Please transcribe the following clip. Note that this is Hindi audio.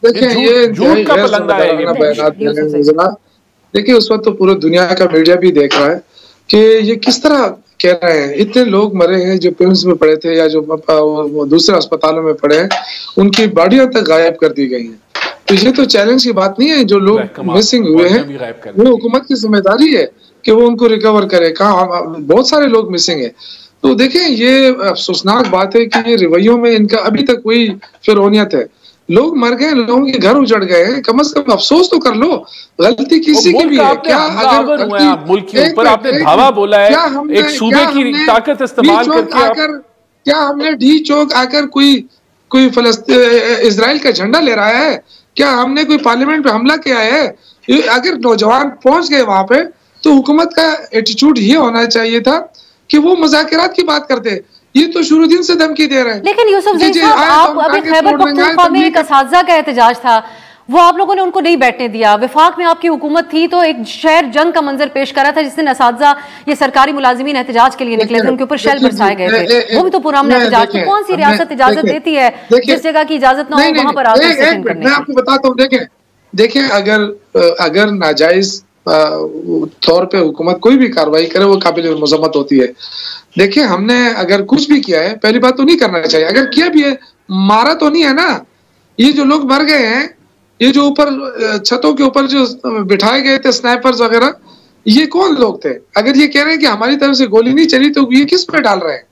देखिए ये झूठ का पलंदा है ये बयान। देखिए उस वक्त तो पूरी दुनिया का मीडिया भी देख रहा है कि ये किस तरह कह रहे हैं। इतने लोग मरे हैं जो पेम्स में पड़े थे या जो दूसरे अस्पतालों में पड़े हैं, उनकी बॉडियां तक गायब कर दी गई हैं। तो ये तो चैलेंज की बात नहीं है। जो लोग मिसिंग हुए हैं वो हुकूमत की जिम्मेदारी है कि वो उनको रिकवर करे। कहाँ बहुत सारे लोग मिसिंग है। तो देखें ये अफसोसनाक बात है कि ये रवैयों में इनका अभी तक वही फिरौनियत है। लोग मर गए, लोगों के घर उजड़ गए हैं, कम से कम अफसोस तो कर लो। गलती किसी की भी है क्या? अगर गलती मुल्क के ऊपर आपने धावा बोला है, क्या हमने एक सूबे की ताकत इस्तेमाल करके आकर क्या हमने डी चौक आकर कोई इजराइल का झंडा ले रहा है? क्या हमने कोई पार्लियामेंट पे हमला किया है? अगर नौजवान पहुंच गए वहां पे तो हुकूमत का एटीट्यूड ये होना चाहिए था कि वो मुज़ाकरात की बात करते। ये तो शुरू दिन से धमकी दे रहे हैं। लेकिन यूसुफ ज़ई साहब, आप अभी खैबर पख्तूनख्वा में एक असातिज़ा का एहतजाज था, वो आप लोगों ने उनको नहीं बैठने दिया। वफाक में आपकी हुकूमत थी तो एक शहर जंग का मंजर पेश करा था, जिस दिन असातिज़ा ये सरकारी मुलाजिमीन एहतजाज के लिए निकले थे, उनके ऊपर शेल बरसाए गए थे। वो भी तो पुरअमन एहतजाज। तो कौन सी रियासत इजाजत देती है जिस जगह की इजाजत ना हो वहां पर आकर सिटिंग करने की? मैं आपको बताता हूँ। देखें अगर नाजायज तौर पे हुकूमत कोई भी कार्रवाई करे वो काबिल मजम्मत होती है। देखिए हमने अगर कुछ भी किया है, पहली बात तो नहीं करना चाहिए। अगर किया भी है, मारा तो नहीं है ना। ये जो लोग मर गए हैं, ये जो ऊपर छतों के ऊपर जो बिठाए गए थे स्नाइपर्स वगैरह, ये कौन लोग थे? अगर ये कह रहे हैं कि हमारी तरफ से गोली नहीं चली तो ये किस पे डाल रहे हैं?